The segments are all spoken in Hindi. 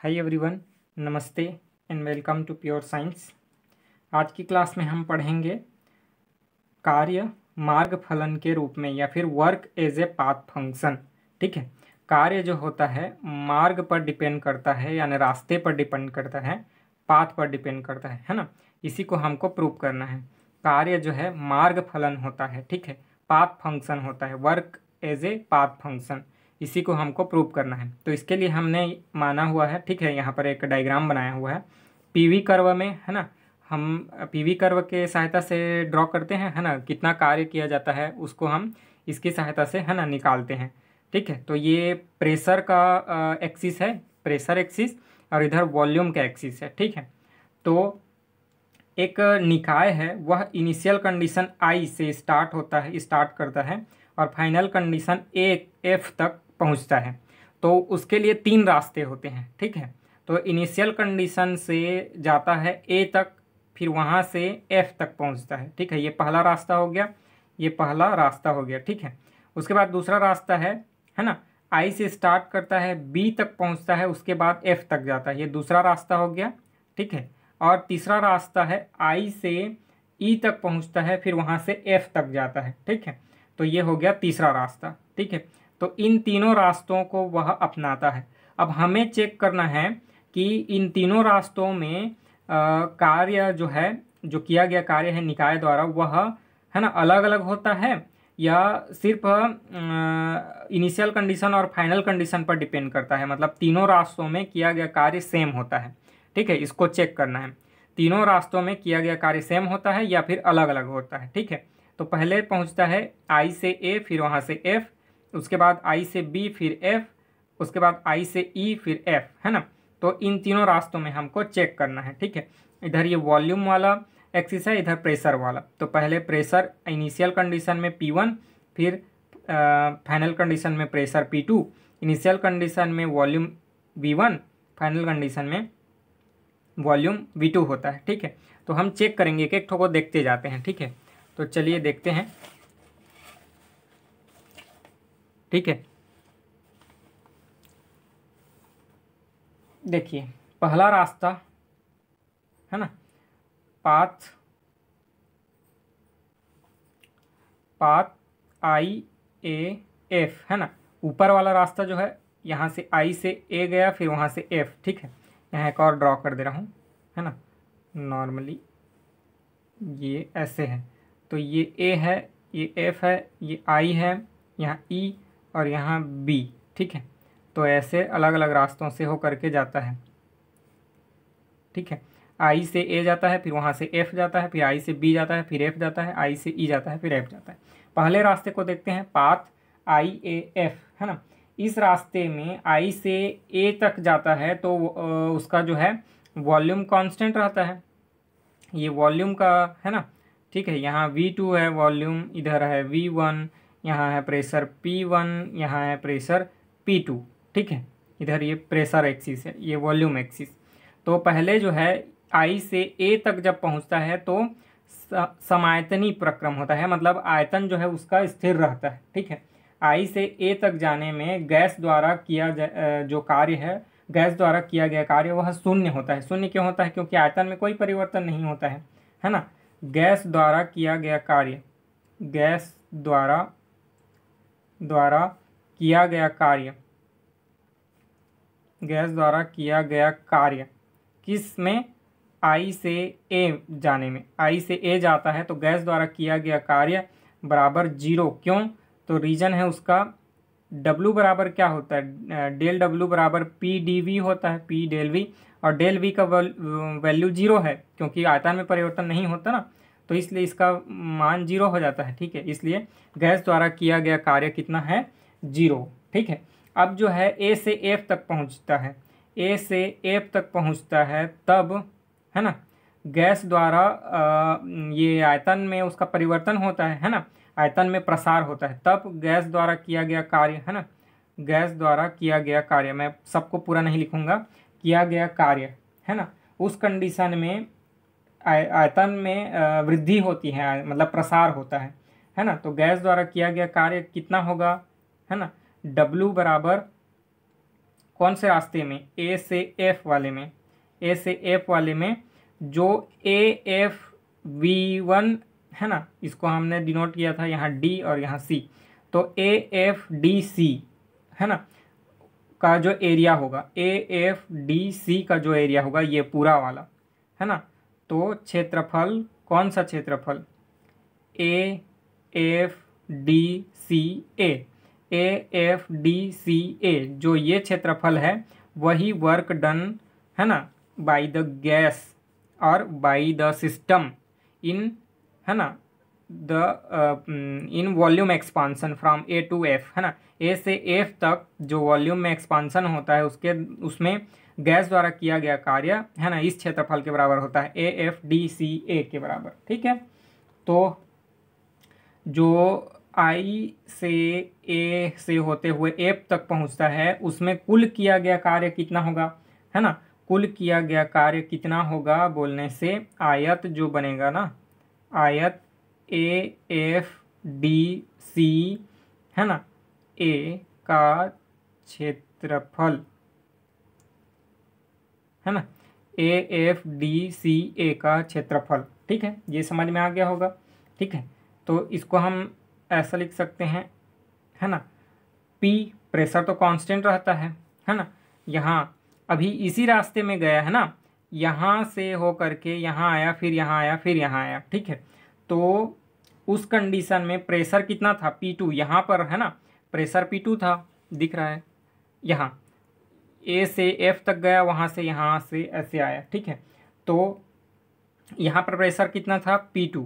हाय एवरीवन, नमस्ते and welcome to pure science. आज की क्लास में हम पढ़ेंगे कार्य मार्ग फलन के रूप में या फिर work as a path function. ठीक है, कार्य जो होता है मार्ग पर डिपेंड करता है, यानी रास्ते पर डिपेंड करता है, पाथ पर डिपेंड करता है ना। इसी को हमको प्रूव करना है। कार्य जो है मार्ग फलन होता है, ठीक है, पाथ फंक्शन होता है, work as a path function. इसी को हमको प्रूव करना है। तो इसके लिए हमने माना हुआ है, ठीक है, यहाँ पर एक डायग्राम बनाया हुआ है पीवी कर्व में, है ना। हम पीवी कर्व के सहायता से ड्रॉ करते हैं, है ना, कितना कार्य किया जाता है उसको हम इसकी सहायता से, है ना, निकालते हैं। ठीक है, तो ये प्रेशर का एक्सिस है, प्रेशर एक्सिस, और इधर वॉल्यूम का एक्सिस है। ठीक है, तो एक निकाय है वह इनिशियल कंडीशन आई से स्टार्ट करता है और फाइनल कंडीशन एफ तक पहुंचता है। तो उसके लिए तीन रास्ते होते हैं। ठीक है, तो इनिशियल कंडीशन से जाता है ए तक, फिर वहाँ से एफ तक पहुँचता है। ठीक है, ये पहला रास्ता हो गया, ये पहला रास्ता हो गया। ठीक है, उसके बाद दूसरा रास्ता है ना, आई से स्टार्ट करता है, बी तक पहुँचता है, उसके बाद एफ तक जाता है, ये दूसरा रास्ता हो गया। ठीक है, और तीसरा रास्ता है आई से ई तक पहुँचता है, फिर वहाँ से एफ तक जाता है। ठीक है, तो ये हो गया तीसरा रास्ता। ठीक है, तो इन तीनों रास्तों को वह अपनाता है। अब हमें चेक करना है कि इन तीनों रास्तों में कार्य जो है, जो किया गया कार्य है निकाय द्वारा, वह, है ना, अलग अलग होता है या सिर्फ इनिशियल कंडीशन और फाइनल कंडीशन पर डिपेंड करता है। मतलब तीनों रास्तों में किया गया कार्य सेम होता है। ठीक है, इसको चेक करना है, तीनों रास्तों में किया गया कार्य सेम होता है या फिर अलग अलग होता है। ठीक है, तो पहले पहुंचता है आई से ए, फिर वहाँ से एफ, उसके बाद आई से बी, फिर एफ, उसके बाद आई से ई, फिर एफ, है ना। तो इन तीनों रास्तों में हमको चेक करना है। ठीक है, इधर ये वॉल्यूम वाला एक्सिस है, इधर प्रेशर वाला। तो पहले प्रेशर इनिशियल कंडीशन में P1, फिर फाइनल कंडीशन में प्रेशर P2, इनिशियल कंडीशन में वॉल्यूम V1, फाइनल कंडीशन में वॉल्यूम V2 होता है। ठीक है, तो हम चेक करेंगे, एक एक ठो को देखते जाते हैं। ठीक है, तो चलिए देखते हैं। ठीक है, देखिए पहला रास्ता है ना, पाथ आई ए एफ, है ना। ऊपर वाला रास्ता जो है यहाँ से आई से ए गया, फिर वहाँ से एफ। ठीक है, यहाँ एक और ड्रॉ कर दे रहा हूँ, है ना। नॉर्मली ये ऐसे है, तो ये ए है, ये एफ है, ये आई है, यहाँ ई और यहाँ बी। ठीक है, तो ऐसे अलग अलग रास्तों से हो करके जाता है। ठीक है, आई से ए जाता है, फिर वहाँ से एफ जाता है, फिर आई से बी जाता है, फिर एफ जाता है, आई से ई जाता है, फिर एफ जाता है। पहले रास्ते को देखते हैं, पाथ आई ए एफ, है ना। इस रास्ते में आई से ए तक जाता है तो उसका जो है वॉल्यूम कांस्टेंट रहता है, ये वॉल्यूम का, है ना। ठीक है, यहाँ V2 है वॉल्यूम, इधर है V1, यहाँ है प्रेशर P1, यहाँ है प्रेशर P2। ठीक है, इधर ये प्रेशर एक्सिस है, ये वॉल्यूम एक्सिस। तो पहले जो है आई से ए तक जब पहुँचता है तो समायतनी प्रक्रम होता है, मतलब आयतन जो है उसका स्थिर रहता है। ठीक है, आई से ए तक जाने में गैस द्वारा किया जो कार्य है, गैस द्वारा किया गया कार्य वह शून्य होता है। शून्य क्यों होता है? क्योंकि आयतन में कोई परिवर्तन नहीं होता है ना। गैस द्वारा किया गया कार्य, गैस द्वारा किया गया कार्य, गैस द्वारा किया गया कार्य किस में? आई से ए जाने में। आई से ए जाता है तो गैस द्वारा किया गया कार्य बराबर 0। क्यों? तो रीजन है उसका W बराबर क्या होता है? डेल W बराबर P dV होता है, P डेल V, और डेल V का वैल्यू 0 है, क्योंकि आयतन में परिवर्तन नहीं होता ना, तो इसलिए इसका मान 0 हो जाता है। ठीक है, इसलिए गैस द्वारा किया गया कार्य कितना है? 0। ठीक है, अब जो है A से F तक पहुंचता है, A से F तक पहुंचता है, तब, है ना, गैस द्वारा ये आयतन में उसका परिवर्तन होता है ना, आयतन में प्रसार होता है, तब गैस द्वारा किया गया कार्य, है ना, गैस द्वारा किया गया कार्य, मैं सबको पूरा नहीं लिखूंगा, किया गया कार्य, है ना, उस कंडीशन में आयतन में वृद्धि होती है, मतलब प्रसार होता है ना। तो गैस द्वारा किया गया कार्य कितना होगा, है ना, W बराबर कौन से रास्ते में, ए से एफ वाले में, ए से एफ वाले में जो ए एफ वी वन है ना, इसको हमने डिनोट किया था यहाँ डी और यहाँ सी, तो ए एफ डी सी है ना का जो एरिया होगा, ए एफ डी सी का जो एरिया होगा ये पूरा वाला है ना, तो क्षेत्रफल, कौन सा क्षेत्रफल, A F D C A, A F D C A, जो ये क्षेत्रफल है वही वर्क डन है ना बाय द गैस और बाय द सिस्टम इन है ना the in volume expansion from A to F है ना, ए से एफ तक जो वॉल्यूम में एक्सपांसन होता है उसके उसमें गैस द्वारा किया गया कार्य है ना इस क्षेत्रफल के बराबर होता है, ए एफ डी सी ए के बराबर। ठीक है, तो जो आई से ए से होते हुए एफ तक पहुंचता है उसमें कुल किया गया कार्य कितना होगा है ना, कुल किया गया कार्य कितना होगा बोलने से आयत जो बनेगा ना, आयत ए एफ डी सी है ना ए का क्षेत्रफल है ना, ए एफ डी सी ए का क्षेत्रफल। ठीक है, ये समझ में आ गया होगा। ठीक है, तो इसको हम ऐसा लिख सकते हैं है ना, P प्रेशर तो कांस्टेंट रहता है ना, यहाँ अभी इसी रास्ते में गया है ना, यहाँ से हो करके यहाँ आया, फिर यहाँ आया, फिर यहाँ आया। ठीक है, तो उस कंडीशन में प्रेशर कितना था, P2, यहाँ पर है ना प्रेशर P2 था, दिख रहा है यहाँ, ए से एफ तक गया, वहाँ से यहाँ से ऐसे आया। ठीक है, तो यहाँ पर प्रेशर कितना था, P2।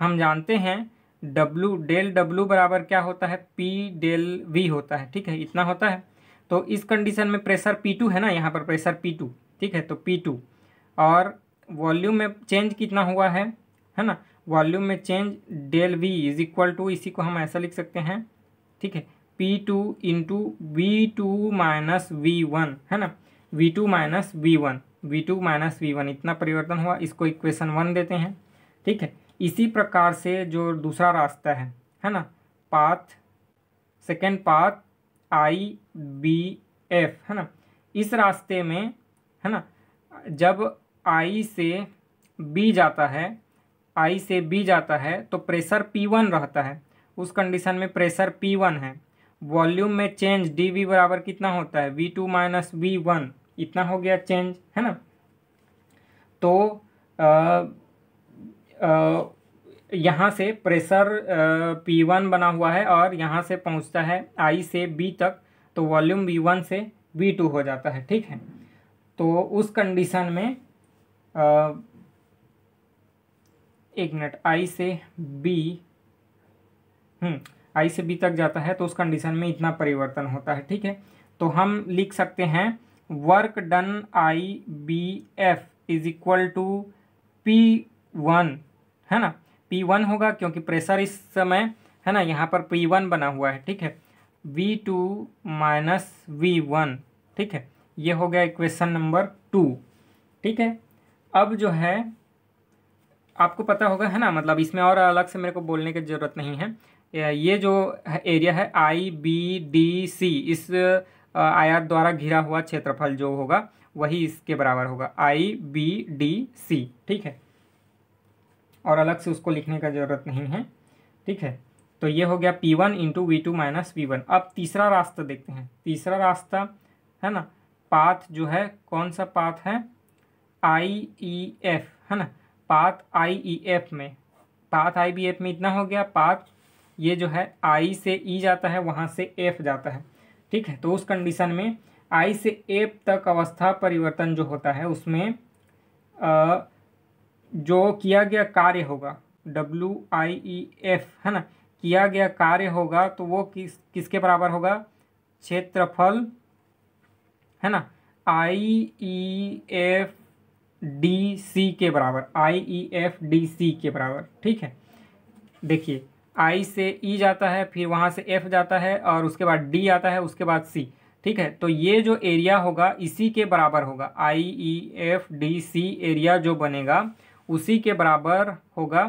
हम जानते हैं W डेल W बराबर क्या होता है, P डेल V होता है। ठीक है, इतना होता है। तो इस कंडीशन में प्रेशर P2 है ना, यहाँ पर प्रेशर P2। ठीक है, तो P2 और वॉल्यूम में चेंज कितना हुआ है ना, वॉल्यूम में change del V is equal to, इसी को हम ऐसा लिख सकते हैं। ठीक है, P2 into V2 minus V1 है ना, V2 minus V1, V2 minus V1 इतना परिवर्तन हुआ, इसको इक्वेशन 1 देते हैं। ठीक है, इसी प्रकार से जो दूसरा रास्ता है ना, path, second path I B F है ना, इस रास्ते में है ना जब आई से बी जाता है, आई से बी जाता है तो प्रेशर P1 रहता है, उस कंडीशन में प्रेशर P1 है, वॉल्यूम में चेंज dV बराबर कितना होता है, V2 माइनस V1 इतना हो गया चेंज है ना। तो यहाँ से प्रेशर P1 बना हुआ है और यहाँ से पहुँचता है I से B तक, तो वॉल्यूम V1 से V2 हो जाता है। ठीक है, तो उस कंडीशन में एक मिनट, I से B तक जाता है तो उस कंडीशन में इतना परिवर्तन होता है। ठीक है, तो हम लिख सकते हैं work done IBF is equal to P1 है ना, P1 होगा क्योंकि प्रेशर इस समय है ना यहाँ पर P1 बना हुआ है। ठीक है, V2 माइनस V1। ठीक है, ये हो गया इक्वेशन नंबर 2। ठीक है, अब जो है आपको पता होगा है ना, मतलब इसमें और अलग से मेरे को बोलने की ज़रूरत नहीं है, ये जो एरिया है IBDC, इस आयत द्वारा घिरा हुआ क्षेत्रफल जो होगा वही इसके बराबर होगा, IBDC। ठीक है, और अलग से उसको लिखने का ज़रूरत नहीं है। ठीक है, तो ये हो गया P1 into V2 minus V1। अब तीसरा रास्ता देखते हैं, तीसरा रास्ता है ना, पाथ जो है कौन सा पाथ है, IEF है ना, पाथ IEF में, पाथ IBF में इतना हो गया, पाथ ये जो है I से E जाता है, वहाँ से F जाता है। ठीक है, तो उस कंडीशन में I से F तक अवस्था परिवर्तन जो होता है उसमें जो किया गया कार्य होगा WIEF है ना, किया गया कार्य होगा तो वो किसके बराबर होगा, क्षेत्रफल है ना IEFDC के बराबर, IEFDC के बराबर। ठीक है, देखिए I से E जाता है, फिर वहाँ से F जाता है और उसके बाद D आता है, उसके बाद C। ठीक है, तो ये जो एरिया होगा इसी के बराबर होगा, IEFDC एरिया जो बनेगा उसी के बराबर होगा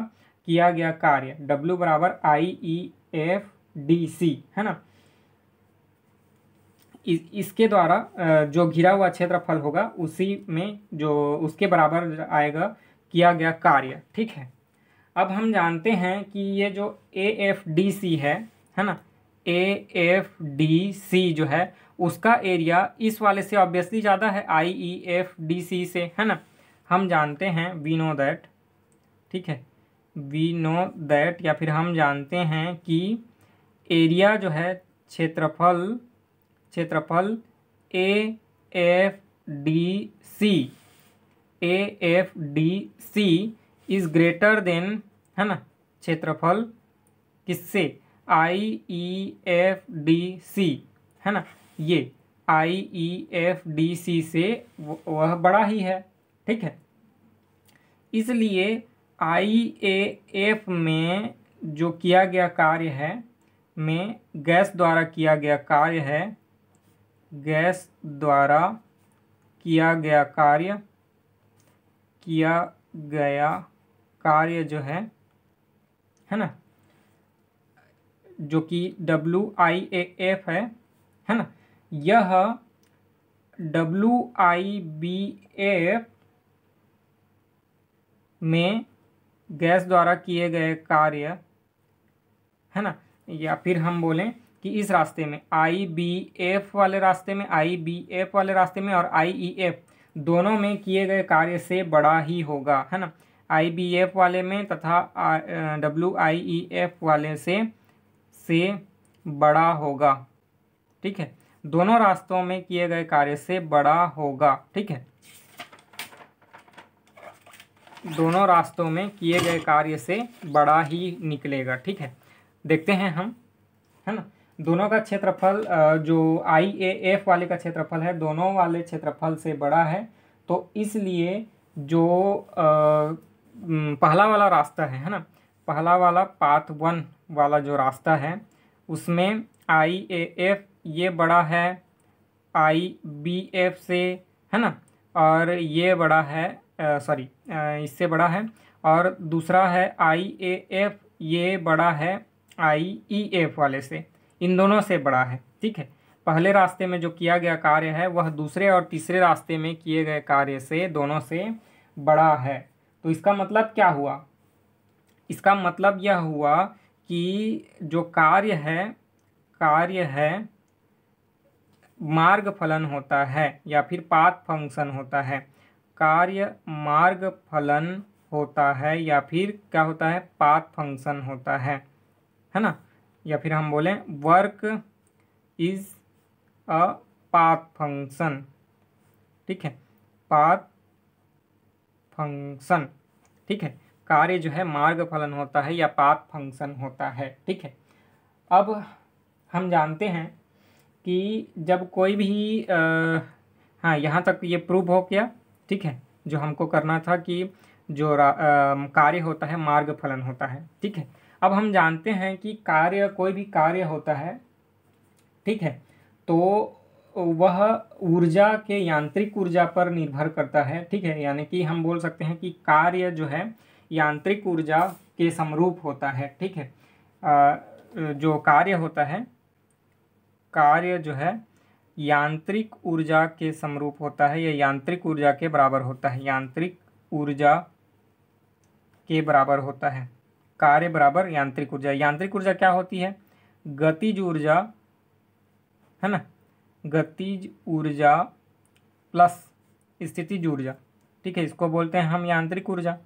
किया गया कार्य, W बराबर IEFDC है ना। इसके द्वारा जो घिरा हुआ क्षेत्रफल होगा उसी में जो उसके बराबर आएगा किया गया कार्य। ठीक है, अब हम जानते हैं कि ये जो AFDC है ना, AFDC जो है उसका एरिया इस वाले से ऑब्वियसली ज़्यादा है IEFDC से, है ना। हम जानते हैं वी नो दैट, ठीक है, वी नो दैट, या फिर हम जानते हैं कि एरिया जो है क्षेत्रफल AFDC इज ग्रेटर देन, है ना, क्षेत्रफल किससे, IEFDC, है ना, ये IEFDC से वह बड़ा ही है। ठीक है, इसलिए IAF में जो किया गया कार्य है, में गैस द्वारा किया गया कार्य है, गैस द्वारा किया गया कार्य जो है ना, जो कि WIAF है ना, यह WIBF में गैस द्वारा किए गए कार्य, है ना, या फिर हम बोलें कि इस रास्ते में IBF वाले रास्ते में, IBF वाले रास्ते में और IEF दोनों में किए गए कार्य से बड़ा ही होगा, है ना। IBF वाले में तथा WIEF वाले से बड़ा होगा। ठीक है, दोनों रास्तों में किए गए कार्य से बड़ा होगा। ठीक है, दोनों रास्तों में किए गए कार्य से बड़ा ही निकलेगा। ठीक है, देखते हैं हम, है ना, दोनों का क्षेत्रफल जो IAF वाले का क्षेत्रफल है दोनों वाले क्षेत्रफल से बड़ा है, तो इसलिए जो पहला वाला रास्ता है ना, पहला वाला पाथ 1 वाला जो रास्ता है उसमें IAF ये बड़ा है IBF से, है ना, और ये बड़ा है इससे बड़ा है, और दूसरा है IAF ये बड़ा है IEF वाले से, इन दोनों से बड़ा है। ठीक है, पहले रास्ते में जो किया गया कार्य है वह दूसरे और तीसरे रास्ते में किए गए कार्य से दोनों से बड़ा है। तो इसका मतलब क्या हुआ, इसका मतलब यह हुआ कि जो कार्य है मार्ग फलन होता है या फिर पाथ फंक्शन होता है, कार्य मार्ग फलन होता है या फिर क्या होता है, पाथ फंक्शन होता है ना, या फिर हम बोलें work is a path function. ठीक है, पाथ फंक्शन। ठीक है, कार्य जो है मार्ग फलन होता है या पाथ फंक्शन होता है। ठीक है, अब हम जानते हैं कि जब कोई भी हाँ, यहाँ तक ये प्रूव हो गया। ठीक है, जो हमको करना था कि जो कार्य होता है मार्ग फलन होता है। ठीक है, अब हम जानते हैं कि कार्य, कोई भी कार्य होता है, ठीक है, तो वह ऊर्जा के, यांत्रिक ऊर्जा पर निर्भर करता है। ठीक है, यानी कि हम बोल सकते हैं कि कार्य जो है यांत्रिक ऊर्जा के समरूप होता है। ठीक है, जो कार्य होता है, कार्य जो है यांत्रिक ऊर्जा के समरूप होता है या यांत्रिक ऊर्जा के बराबर होता है, यांत्रिक ऊर्जा के बराबर होता है, कार्य बराबर यांत्रिक ऊर्जा। यांत्रिक ऊर्जा क्या होती है, गतिज ऊर्जा, है ना, गतिज ऊर्जा प्लस स्थितिज ऊर्जा। ठीक है, इसको बोलते हैं हम यांत्रिक ऊर्जा।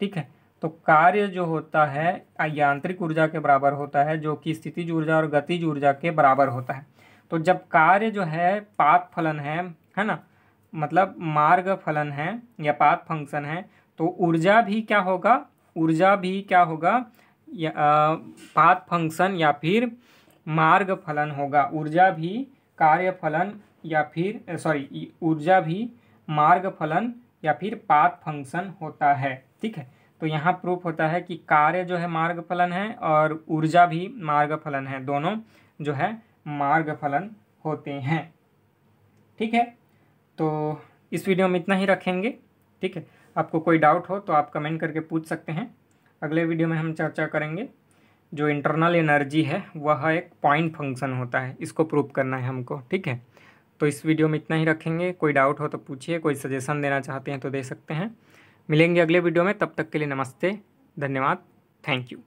ठीक है, तो कार्य जो होता है यांत्रिक ऊर्जा के बराबर होता है, जो कि स्थितिज ऊर्जा और गतिज ऊर्जा के बराबर होता है। तो जब कार्य जो है पाथ फलन है ना, मतलब मार्ग फलन है या पाथ फंक्शन है, तो ऊर्जा भी क्या होगा, पाथ फंक्शन या फिर मार्ग फलन होगा। ऊर्जा भी कार्य फलन या फिर ऊर्जा भी मार्ग फलन या फिर पाथ फंक्शन होता है। ठीक है, तो यहाँ प्रूफ होता है कि कार्य जो है मार्ग फलन है और ऊर्जा भी मार्ग फलन है, दोनों जो है मार्ग फलन होते हैं। ठीक है, तो इस वीडियो में इतना ही रखेंगे। ठीक है, आपको कोई डाउट हो तो आप कमेंट करके पूछ सकते हैं। अगले वीडियो में हम चर्चा करेंगे जो इंटरनल एनर्जी है वह एक पॉइंट फंक्शन होता है, इसको प्रूव करना है हमको। ठीक है, तो इस वीडियो में इतना ही रखेंगे। कोई डाउट हो तो पूछिए, कोई सजेशन देना चाहते हैं तो दे सकते हैं। मिलेंगे अगले वीडियो में, तब तक के लिए नमस्ते, धन्यवाद, थैंक यू।